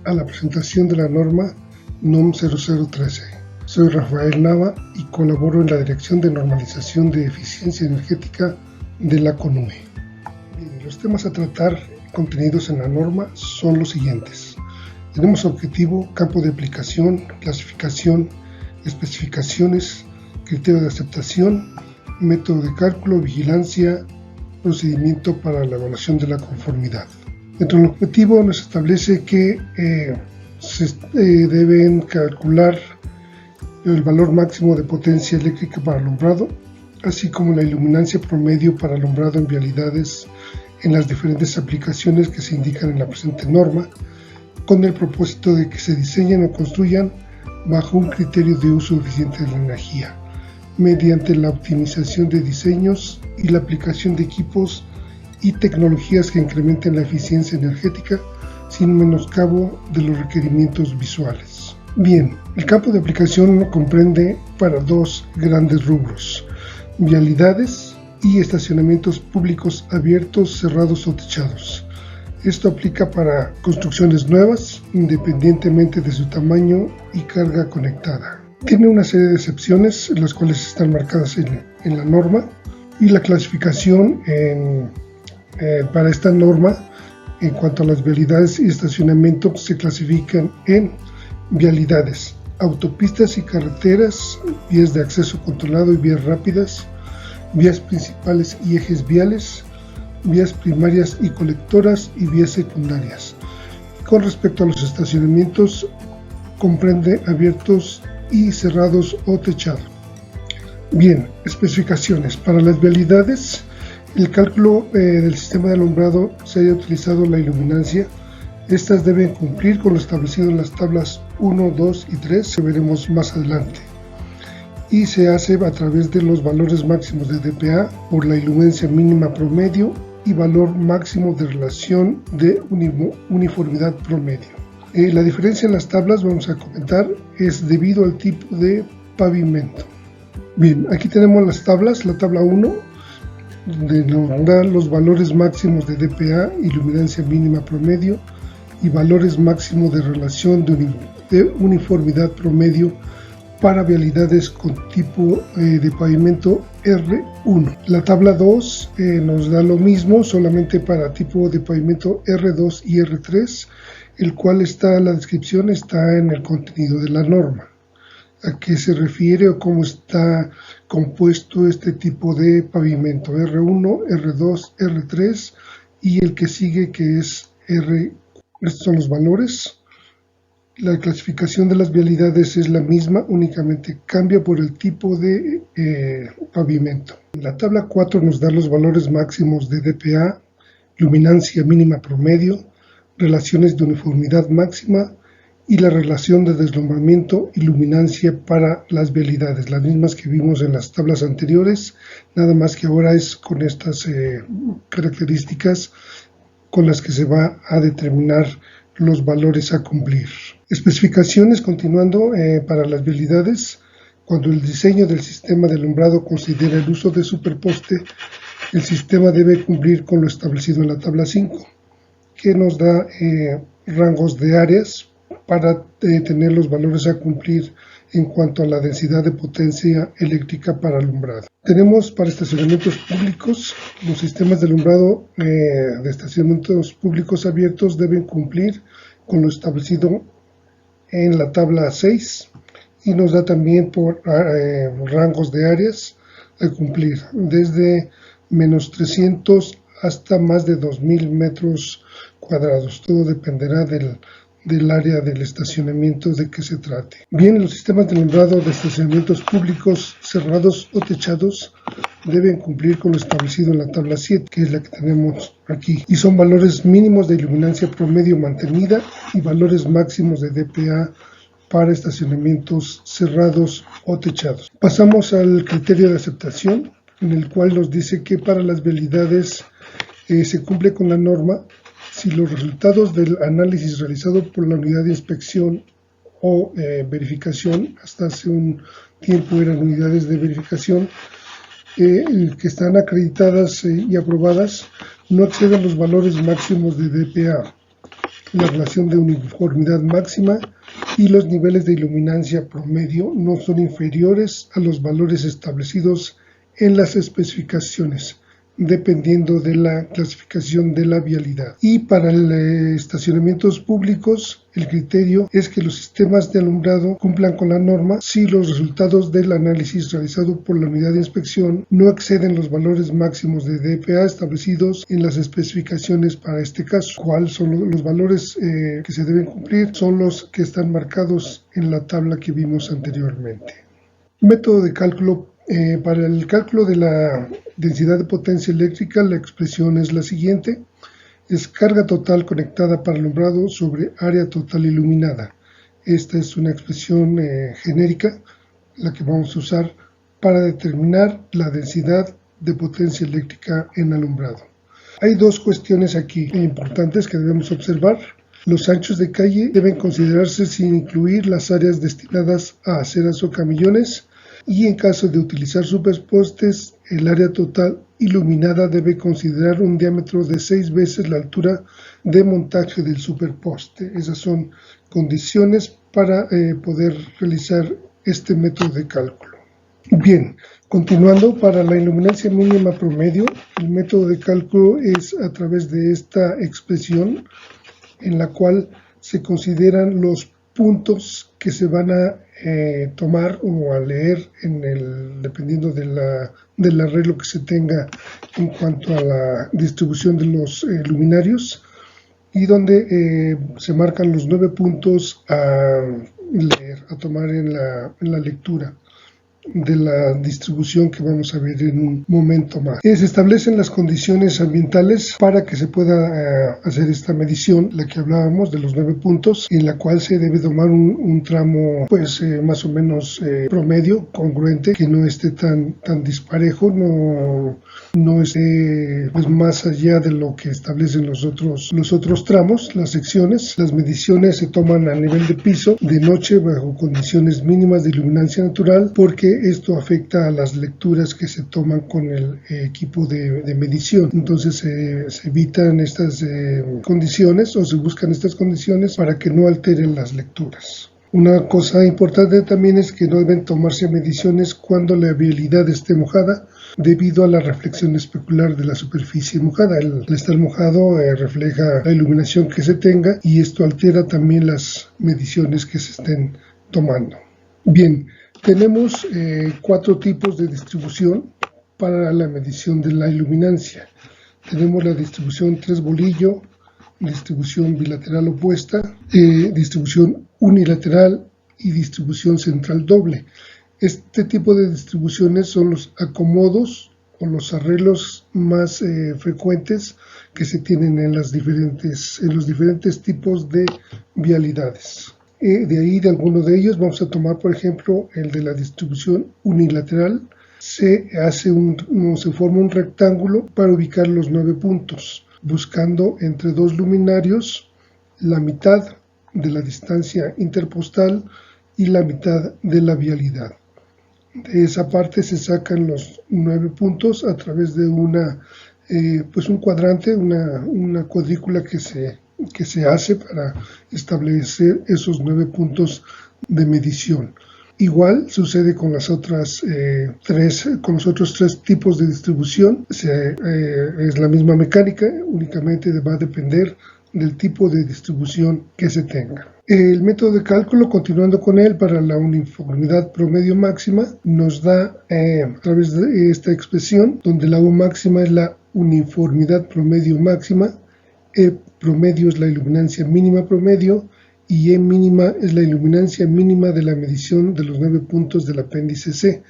a la presentación de la norma NOM 0013. Soy Rafael Nava y colaboro en la Dirección de Normalización de Eficiencia Energética de la CONUE. Bien, los temas a tratar contenidos en la norma son los siguientes. Tenemos objetivo, campo de aplicación, clasificación, especificaciones, criterio de aceptación, método de cálculo, vigilancia, procedimiento para la evaluación de la conformidad. Dentro del objetivo nos establece que se deben calcular el valor máximo de potencia eléctrica para alumbrado, así como la iluminancia promedio para alumbrado en vialidades en las diferentes aplicaciones que se indican en la presente norma, con el propósito de que se diseñen o construyan bajo un criterio de uso eficiente de la energía, mediante la optimización de diseños y la aplicación de equipos y tecnologías que incrementen la eficiencia energética sin menoscabo de los requerimientos visuales. Bien, el campo de aplicación comprende para dos grandes rubros: vialidades y estacionamientos públicos abiertos, cerrados o techados. Esto aplica para construcciones nuevas, independientemente de su tamaño y carga conectada. Tiene una serie de excepciones, las cuales están marcadas en la norma, y la clasificación para esta norma en cuanto a las vialidades y estacionamiento se clasifican en vialidades, autopistas y carreteras, vías de acceso controlado y vías rápidas, vías principales y ejes viales, vías primarias y colectoras y vías secundarias. Con respecto a los estacionamientos, comprende abiertos y cerrados o techados. Bien, especificaciones. Para las vialidades, el cálculo del sistema de alumbrado se haya utilizado la iluminancia. Estas deben cumplir con lo establecido en las tablas 1, 2 y 3, que veremos más adelante. Y se hace a través de los valores máximos de dPA por la iluminancia mínima promedio y valor máximo de relación de uniformidad promedio. La diferencia en las tablas, vamos a comentar, es debido al tipo de pavimento. Bien, aquí tenemos las tablas. La tabla 1 nos da los valores máximos de dPA, iluminancia mínima promedio y valores máximos de relación de uniformidad promedio para vialidades con tipo de pavimento R1. La tabla 2 nos da lo mismo, solamente para tipo de pavimento R2 y R3, el cual la descripción está en el contenido de la norma. ¿A qué se refiere o cómo está compuesto este tipo de pavimento? R1, R2, R3 y el que sigue, que es R. Estos son los valores. La clasificación de las vialidades es la misma, únicamente cambia por el tipo de pavimento. La tabla 4 nos da los valores máximos de dPA, luminancia mínima promedio, relaciones de uniformidad máxima y la relación de deslumbramiento y luminancia para las vialidades, las mismas que vimos en las tablas anteriores, nada más que ahora es con estas características con las que se va a determinar los valores a cumplir. Especificaciones, continuando, para las vialidades. Cuando el diseño del sistema de alumbrado considera el uso de superposte, el sistema debe cumplir con lo establecido en la tabla 5, que nos da rangos de áreas para tener los valores a cumplir en cuanto a la densidad de potencia eléctrica para alumbrado. Tenemos para estacionamientos públicos, los sistemas de alumbrado de estacionamientos públicos abiertos deben cumplir con lo establecido en la tabla 6 y nos da también por rangos de áreas a cumplir, desde menos 300 hasta más de 2000 metros cuadrados. Todo dependerá del área del estacionamiento de que se trate. Bien, los sistemas de alumbrado de estacionamientos públicos cerrados o techados deben cumplir con lo establecido en la tabla 7, que es la que tenemos aquí, y son valores mínimos de iluminancia promedio mantenida y valores máximos de dPA para estacionamientos cerrados o techados. Pasamos al criterio de aceptación, en el cual nos dice que para las vialidades se cumple con la norma si los resultados del análisis realizado por la unidad de inspección o verificación, hasta hace un tiempo eran unidades de verificación, que están acreditadas y aprobadas, no exceden los valores máximos de dPA. la relación de uniformidad máxima y los niveles de iluminancia promedio no son inferiores a los valores establecidos en las especificaciones, dependiendo de la clasificación de la vialidad. Y para estacionamientos públicos, el criterio es que los sistemas de alumbrado cumplan con la norma si los resultados del análisis realizado por la unidad de inspección no exceden los valores máximos de DPA establecidos en las especificaciones para este caso. ¿Cuáles son los valores que se deben cumplir? Son los que están marcados en la tabla que vimos anteriormente. Método de cálculo. Para el cálculo de la densidad de potencia eléctrica, la expresión es la siguiente: es carga total conectada para alumbrado sobre área total iluminada. Esta es una expresión genérica, la que vamos a usar para determinar la densidad de potencia eléctrica en alumbrado. Hay dos cuestiones aquí importantes que debemos observar. Los anchos de calle deben considerarse sin incluir las áreas destinadas a aceras o camillones, y en caso de utilizar superpostes, el área total iluminada debe considerar un diámetro de 6 veces la altura de montaje del superposte. Esas son condiciones para poder realizar este método de cálculo. Bien, continuando, para la iluminancia mínima promedio, el método de cálculo es a través de esta expresión en la cual se consideran los puntos que se van a tomar o a leer dependiendo del arreglo que se tenga en cuanto a la distribución de los luminarios, y donde se marcan los 9 puntos a leer, a tomar en la lectura de la distribución que vamos a ver en un momento más. Se establecen las condiciones ambientales para que se pueda hacer esta medición, la que hablábamos de los 9 puntos, en la cual se debe tomar un tramo pues más o menos promedio, congruente, que no esté tan disparejo, no esté pues más allá de lo que establecen los otros tramos, las secciones. Las mediciones se toman a nivel de piso, de noche, bajo condiciones mínimas de iluminancia natural, porque esto afecta a las lecturas que se toman con el equipo de medición. Entonces se evitan estas condiciones, o se buscan estas condiciones para que no alteren las lecturas. Una cosa importante también es que no deben tomarse mediciones cuando la vialidad esté mojada, debido a la reflexión especular de la superficie mojada. El estar mojado refleja la iluminación que se tenga, y esto altera también las mediciones que se estén tomando. Bien, tenemos 4 tipos de distribución para la medición de la iluminancia. Tenemos la distribución 3 bolillo, distribución bilateral opuesta, distribución unilateral y distribución central doble. Este tipo de distribuciones son los acomodos o los arreglos más frecuentes que se tienen en los diferentes tipos de vialidades. De ahí, de alguno de ellos, vamos a tomar, por ejemplo, el de la distribución unilateral. Se forma un rectángulo para ubicar los 9 puntos, buscando entre 2 luminarios la mitad de la distancia interpostal y la mitad de la vialidad. De esa parte se sacan los 9 puntos a través de un cuadrante, una cuadrícula que se hace para establecer esos 9 puntos de medición. Igual sucede con los otros 3 tipos de distribución. Es la misma mecánica, únicamente va a depender del tipo de distribución que se tenga. El método de cálculo, continuando con él, para la uniformidad promedio máxima, nos da a través de esta expresión, donde la U máxima es la uniformidad promedio máxima, E promedio es la iluminancia mínima promedio, y E mínima es la iluminancia mínima de la medición de los 9 puntos del apéndice C.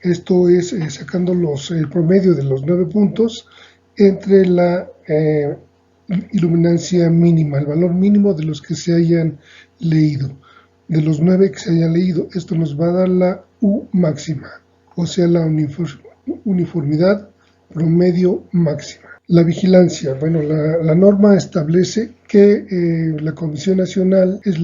Esto es sacando el promedio de los 9 puntos entre la iluminancia mínima, el valor mínimo de los que se hayan leído. De los 9 que se hayan leído, esto nos va a dar la U máxima, o sea, la uniformidad promedio máxima. La vigilancia, bueno, la norma establece que la Comisión Nacional es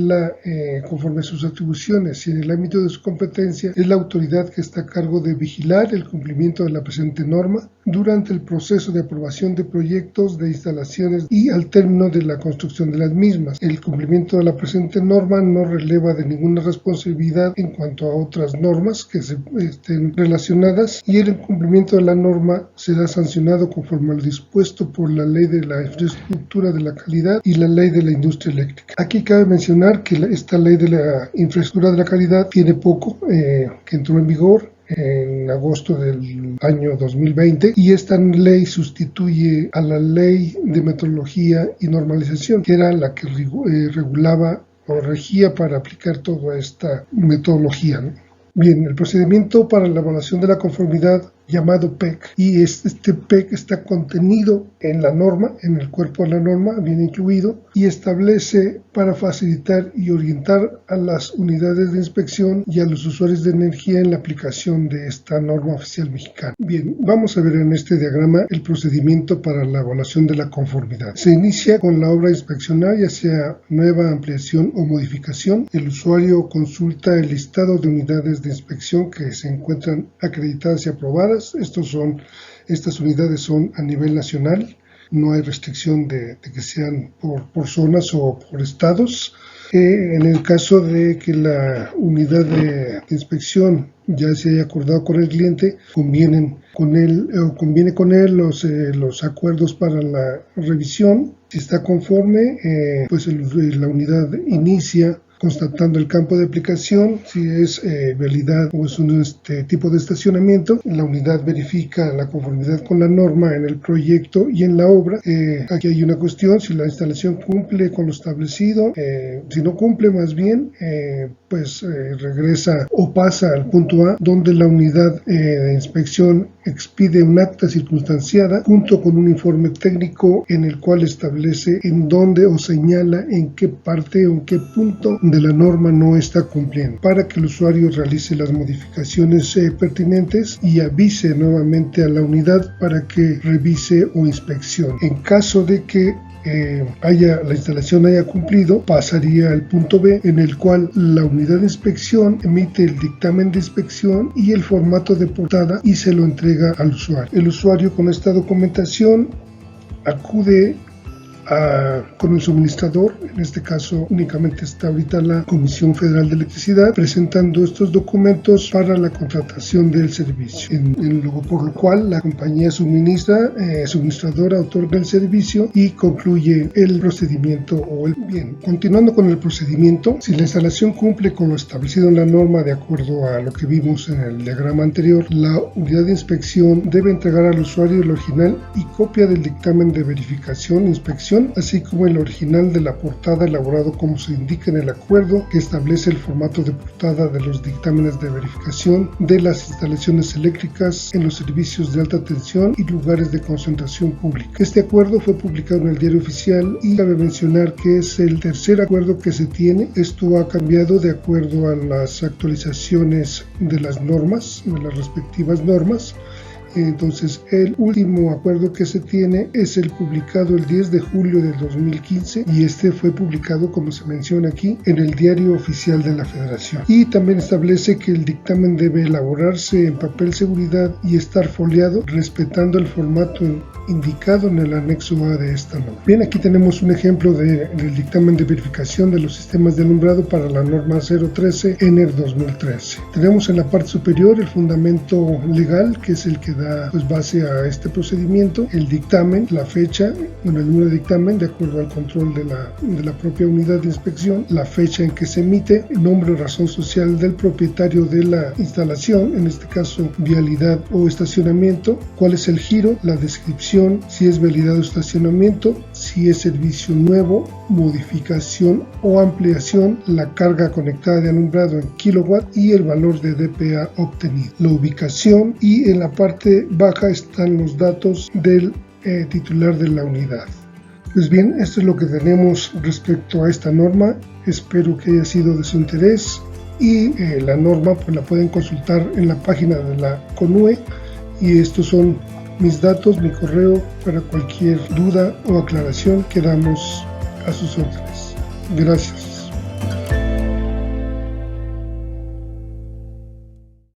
conforme a sus atribuciones y en el ámbito de su competencia, es la autoridad que está a cargo de vigilar el cumplimiento de la presente norma durante el proceso de aprobación de proyectos de instalaciones y al término de la construcción de las mismas. El cumplimiento de la presente norma no releva de ninguna responsabilidad en cuanto a otras normas que estén relacionadas, y el incumplimiento de la norma será sancionado conforme al dispuesto por la Ley de la Infraestructura de la Calidad y la Ley de la Industria Eléctrica. Aquí cabe mencionar que esta Ley de la Infraestructura de la Calidad tiene poco que entró en vigor en agosto del año 2020, y esta ley sustituye a la Ley de Metrología y Normalización, que era la que regulaba o regía para aplicar toda esta metodología, ¿no? Bien, el procedimiento para la evaluación de la conformidad, llamado PEC, y este PEC está contenido en la norma, en el cuerpo de la norma, bien incluido, y establece para facilitar y orientar a las unidades de inspección y a los usuarios de energía en la aplicación de esta norma oficial mexicana. Bien, vamos a ver en este diagrama el procedimiento para la evaluación de la conformidad. Se inicia con la obra a inspeccionar, ya sea nueva, ampliación o modificación. El usuario consulta el listado de unidades de inspección que se encuentran acreditadas y aprobadas. Estas unidades son a nivel nacional, no hay restricción de que sean por zonas o por estados. En el caso de que la unidad de inspección ya se haya acordado con el cliente, conviene con él los acuerdos para la revisión. Si está conforme, pues la unidad inicia constatando el campo de aplicación, si es vialidad o es un tipo de estacionamiento. La unidad verifica la conformidad con la norma en el proyecto y en la obra. Aquí hay una cuestión: si la instalación cumple con lo establecido. Si no cumple, más bien, regresa o pasa al punto A, donde la unidad de inspección expide un acta circunstanciada junto con un informe técnico en el cual establece en dónde o señala en qué parte o en qué punto de la norma no está cumpliendo, para que el usuario realice las modificaciones pertinentes y avise nuevamente a la unidad para que revise o inspeccione. En caso de que la instalación haya cumplido, pasaría al punto B, en el cual la unidad de inspección emite el dictamen de inspección y el formato de portada y se lo entrega al usuario. El usuario, con esta documentación, acude con el suministrador. En este caso únicamente está ahorita la Comisión Federal de Electricidad presentando estos documentos para la contratación del servicio, por lo cual la compañía suministradora otorga el servicio y concluye el procedimiento. Bien, continuando con el procedimiento, si la instalación cumple con lo establecido en la norma de acuerdo a lo que vimos en el diagrama anterior, la unidad de inspección debe entregar al usuario el original y copia del dictamen de verificación, inspección, así como el original de la portada elaborado como se indica en el acuerdo que establece el formato de portada de los dictámenes de verificación de las instalaciones eléctricas en los servicios de alta tensión y lugares de concentración pública. Este acuerdo fue publicado en el Diario Oficial y cabe mencionar que es el tercer acuerdo que se tiene. Esto ha cambiado de acuerdo a las actualizaciones de las normas, de las respectivas normas. Entonces, el último acuerdo que se tiene es el publicado el 10 de julio del 2015 y este fue publicado, como se menciona aquí, en el Diario Oficial de la Federación. Y también establece que el dictamen debe elaborarse en papel seguridad y estar foliado, respetando el formato indicado en el anexo A de esta norma. Bien, aquí tenemos un ejemplo del dictamen de verificación de los sistemas de alumbrado para la norma 013 ENER 2013. Tenemos en la parte superior el fundamento legal, que es el que da base a este procedimiento, el dictamen, la fecha, el número de dictamen de acuerdo al control de la propia unidad de inspección, la fecha en que se emite, el nombre o razón social del propietario de la instalación, en este caso vialidad o estacionamiento, cuál es el giro, la descripción, si es vialidad o estacionamiento, si es servicio nuevo, modificación o ampliación, la carga conectada de alumbrado en kilowatt y el valor de dPA obtenido, la ubicación, y en la parte baja están los datos del titular de la unidad. Pues bien, esto es lo que tenemos respecto a esta norma. Espero que haya sido de su interés y la norma la pueden consultar en la página de la CONUE, y estos son mis datos, mi correo para cualquier duda o aclaración. Quedamos A sus órdenes. Gracias.